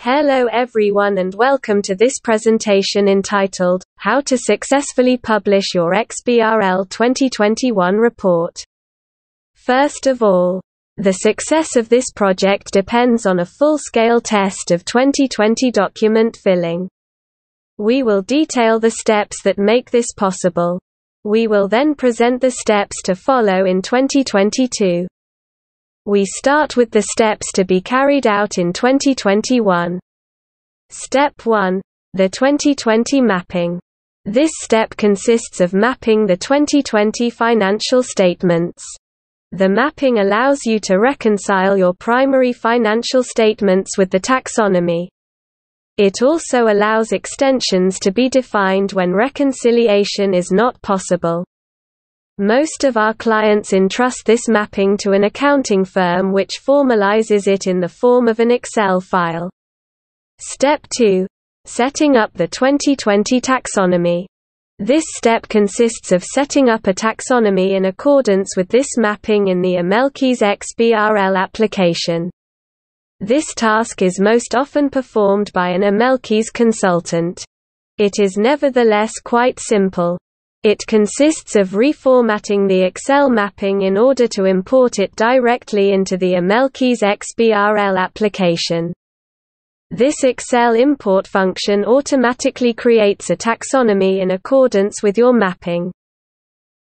Hello everyone and welcome to this presentation entitled, How to Successfully Publish Your XBRL 2021 Report. First of all, the success of this project depends on a full-scale test of 2020 document filling. We will detail the steps that make this possible. We will then present the steps to follow in 2022. We start with the steps to be carried out in 2021. Step 1. The 2020 mapping. This step consists of mapping the 2020 financial statements. The mapping allows you to reconcile your primary financial statements with the taxonomy. It also allows extensions to be defined when reconciliation is not possible. Most of our clients entrust this mapping to an accounting firm which formalizes it in the form of an Excel file. Step 2. Setting up the 2020 taxonomy. This step consists of setting up a taxonomy in accordance with this mapping in the Amelkis XBRL application. This task is most often performed by an Amelkis consultant. It is nevertheless quite simple. It consists of reformatting the Excel mapping in order to import it directly into the Amelkis XBRL application. This Excel import function automatically creates a taxonomy in accordance with your mapping.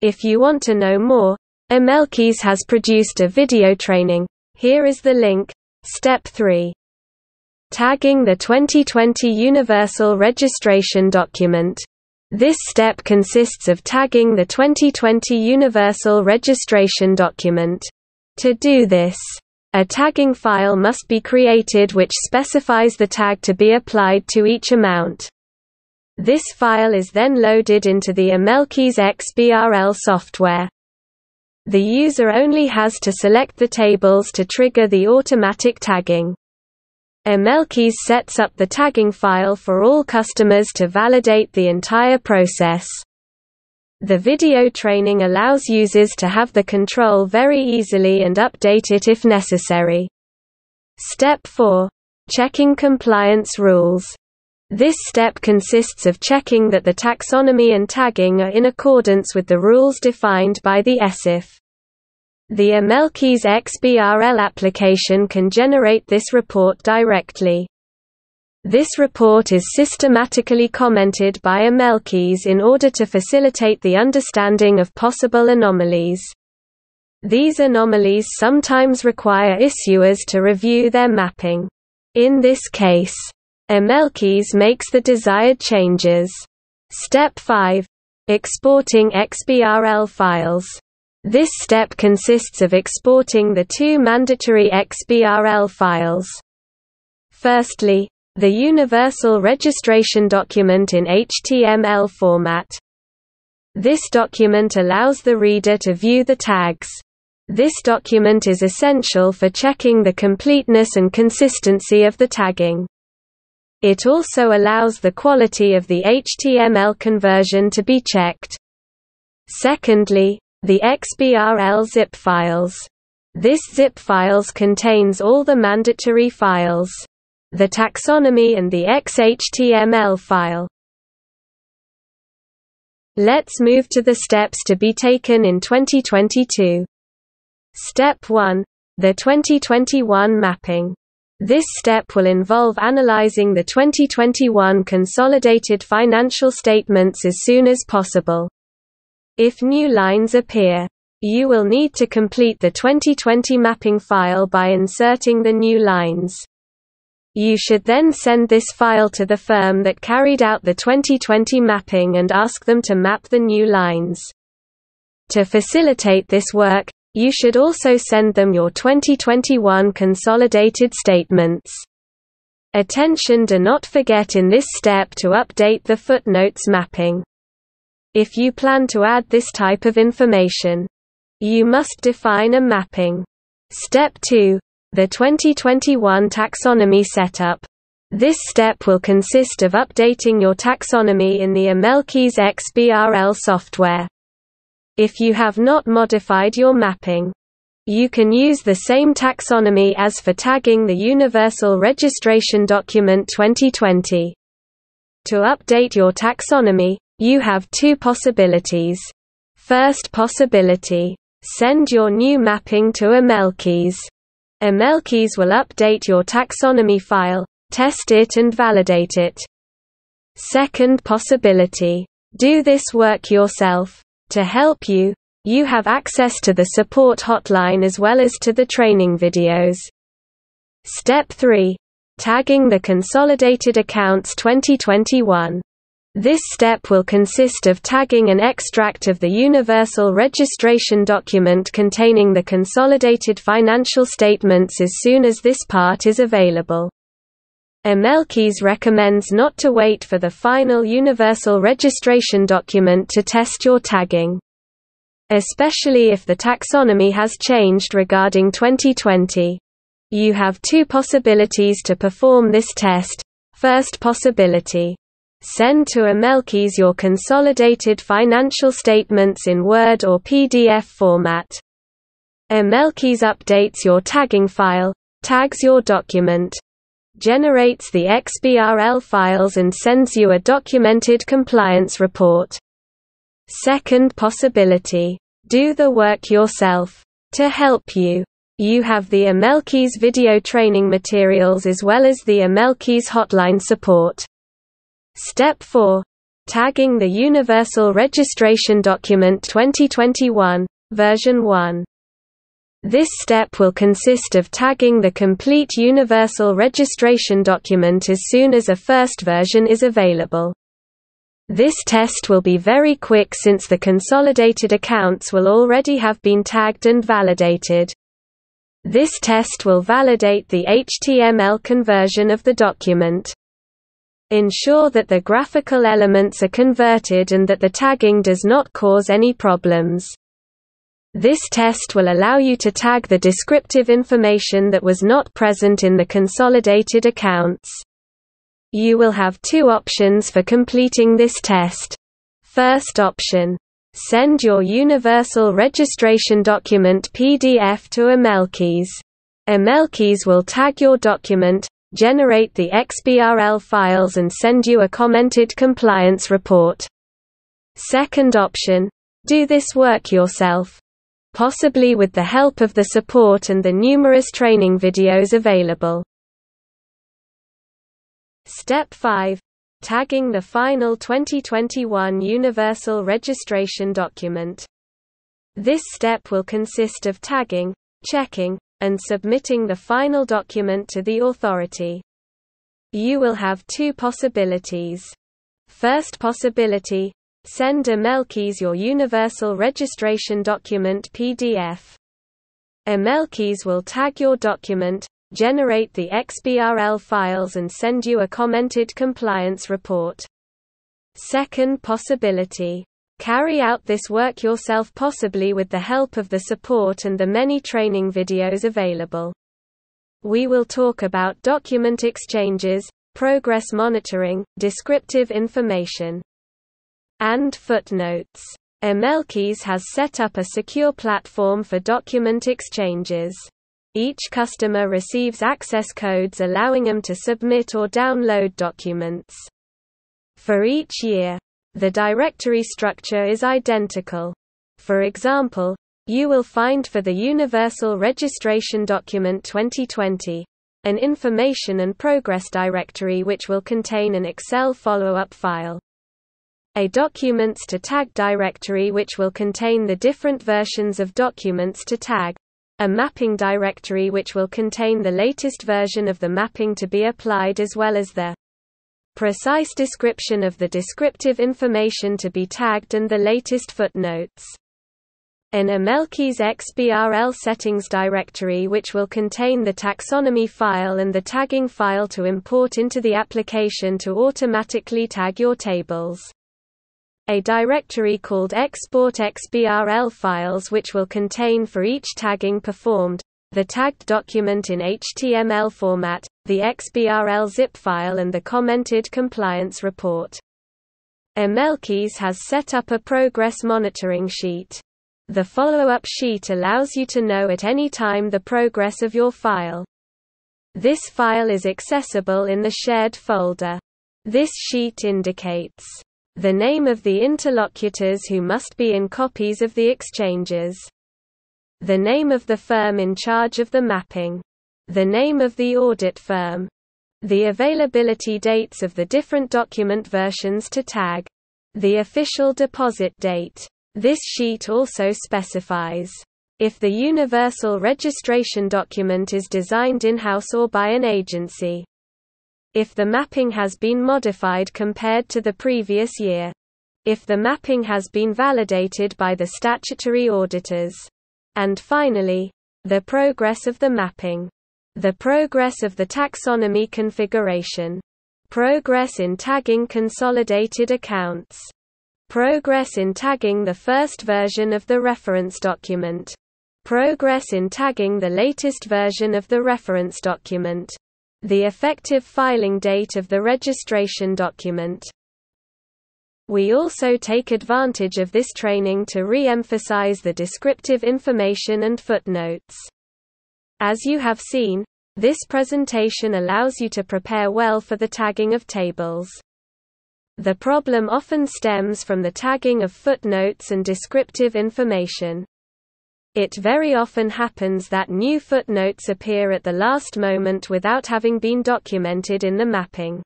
If you want to know more, Amelkis has produced a video training. Here is the link. Step 3. Tagging the 2020 Universal Registration document. This step consists of tagging the 2020 Universal Registration document. To do this, a tagging file must be created which specifies the tag to be applied to each amount. This file is then loaded into the Amelkis XBRL software. The user only has to select the tables to trigger the automatic tagging. Amelkis sets up the tagging file for all customers to validate the entire process. The video training allows users to have the control very easily and update it if necessary. Step 4. Checking compliance rules. This step consists of checking that the taxonomy and tagging are in accordance with the rules defined by the ESIF. The Amelkis XBRL application can generate this report directly. This report is systematically commented by Amelkis in order to facilitate the understanding of possible anomalies. These anomalies sometimes require issuers to review their mapping. In this case, Amelkis makes the desired changes. Step 5. Exporting XBRL files. This step consists of exporting the two mandatory XBRL files. Firstly, the Universal Registration document in HTML format. This document allows the reader to view the tags. This document is essential for checking the completeness and consistency of the tagging. It also allows the quality of the HTML conversion to be checked. Secondly, the XBRL zip files. This zip files contains all the mandatory files, the taxonomy and the XHTML file. Let's move to the steps to be taken in 2022. Step 1. The 2021 mapping. This step will involve analyzing the 2021 consolidated financial statements as soon as possible. If new lines appear, you will need to complete the 2020 mapping file by inserting the new lines. You should then send this file to the firm that carried out the 2020 mapping and ask them to map the new lines. To facilitate this work, you should also send them your 2021 consolidated statements. Attention: do not forget in this step to update the footnotes mapping. If you plan to add this type of information, you must define a mapping. Step 2. The 2021 taxonomy setup. This step will consist of updating your taxonomy in the Amelkis XBRL software. If you have not modified your mapping, You can use the same taxonomy as for tagging the Universal Registration Document 2020. To update your taxonomy, you have two possibilities. First possibility. Send your new mapping to Amelkis. Amelkis will update your taxonomy file, test it and validate it. Second possibility. Do this work yourself. To help you, you have access to the support hotline as well as to the training videos. Step 3. Tagging the Consolidated Accounts 2021. This step will consist of tagging an extract of the Universal Registration Document containing the consolidated financial statements as soon as this part is available. Amelkis recommends not to wait for the final Universal Registration Document to test your tagging, especially if the taxonomy has changed regarding 2020. You have two possibilities to perform this test. First possibility. Send to Amelkis your consolidated financial statements in Word or PDF format. Amelkis updates your tagging file, tags your document, generates the XBRL files and sends you a documented compliance report. Second possibility. Do the work yourself. To help you, you have the Amelkis video training materials as well as the Amelkis hotline support. Step 4. Tagging the Universal Registration Document 2021, version 1. This step will consist of tagging the complete Universal Registration Document as soon as a first version is available. This test will be very quick since the consolidated accounts will already have been tagged and validated. This test will validate the HTML conversion of the document. Ensure that the graphical elements are converted and that the tagging does not cause any problems. This test will allow you to tag the descriptive information that was not present in the consolidated accounts. You will have two options for completing this test. First option. Send your Universal Registration Document PDF to Amelkis. Amelkis will tag your document, generate the XBRL files and send you a commented compliance report. Second option. Do this work yourself, possibly with the help of the support and the numerous training videos available. Step 5. Tagging the final 2021 Universal Registration Document. This step will consist of tagging, checking, and submitting the final document to the authority. You will have two possibilities. First possibility. Send Amelkis your Universal Registration Document PDF. Amelkis will tag your document, generate the XBRL files and send you a commented compliance report. Second possibility. Carry out this work yourself, possibly with the help of the support and the many training videos available. We will talk about document exchanges, progress monitoring, descriptive information, and footnotes. Amelkis has set up a secure platform for document exchanges. Each customer receives access codes allowing them to submit or download documents. For each year, the directory structure is identical. For example, you will find for the Universal Registration Document 2020, an information and progress directory which will contain an Excel follow-up file, a documents to tag directory which will contain the different versions of documents to tag, a mapping directory which will contain the latest version of the mapping to be applied as well as the precise description of the descriptive information to be tagged and the latest footnotes. An Amelkis XBRL settings directory which will contain the taxonomy file and the tagging file to import into the application to automatically tag your tables. A directory called Export XBRL files which will contain for each tagging performed, the tagged document in HTML format, the XBRL zip file and the commented compliance report. Amelkis has set up a progress monitoring sheet. The follow-up sheet allows you to know at any time the progress of your file. This file is accessible in the shared folder. This sheet indicates the name of the interlocutors who must be in copies of the exchanges, the name of the firm in charge of the mapping, the name of the audit firm, the availability dates of the different document versions to tag, the official deposit date. This sheet also specifies if the universal registration document is designed in-house or by an agency, if the mapping has been modified compared to the previous year, if the mapping has been validated by the statutory auditors, and finally, the progress of the mapping, the progress of the taxonomy configuration, progress in tagging consolidated accounts, progress in tagging the first version of the reference document, progress in tagging the latest version of the reference document, the effective filing date of the registration document. We also take advantage of this training to re-emphasize the descriptive information and footnotes. As you have seen, this presentation allows you to prepare well for the tagging of tables. The problem often stems from the tagging of footnotes and descriptive information. It very often happens that new footnotes appear at the last moment without having been documented in the mapping.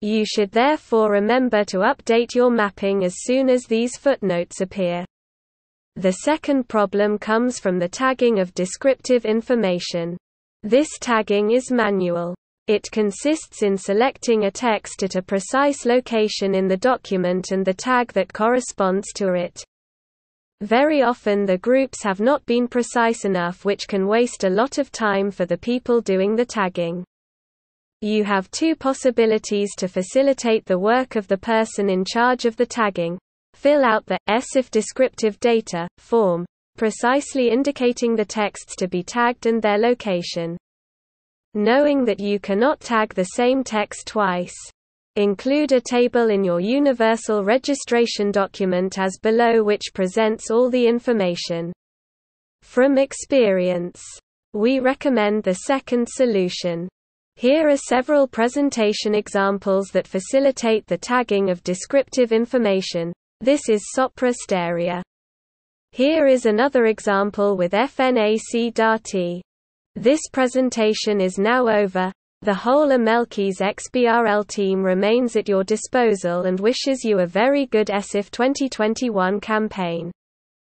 You should therefore remember to update your mapping as soon as these footnotes appear. The second problem comes from the tagging of descriptive information. This tagging is manual. It consists in selecting a text at a precise location in the document and the tag that corresponds to it. Very often the groups have not been precise enough, which can waste a lot of time for the people doing the tagging. You have two possibilities to facilitate the work of the person in charge of the tagging. Fill out the ESIF descriptive data form, precisely indicating the texts to be tagged and their location. Knowing that you cannot tag the same text twice, include a table in your universal registration document as below, which presents all the information. From experience, we recommend the second solution. Here are several presentation examples that facilitate the tagging of descriptive information. This is Sopra Steria. Here is another example with FNAC-DAT. This presentation is now over. The whole Amelkis XBRL team remains at your disposal and wishes you a very good ESIF 2021 campaign.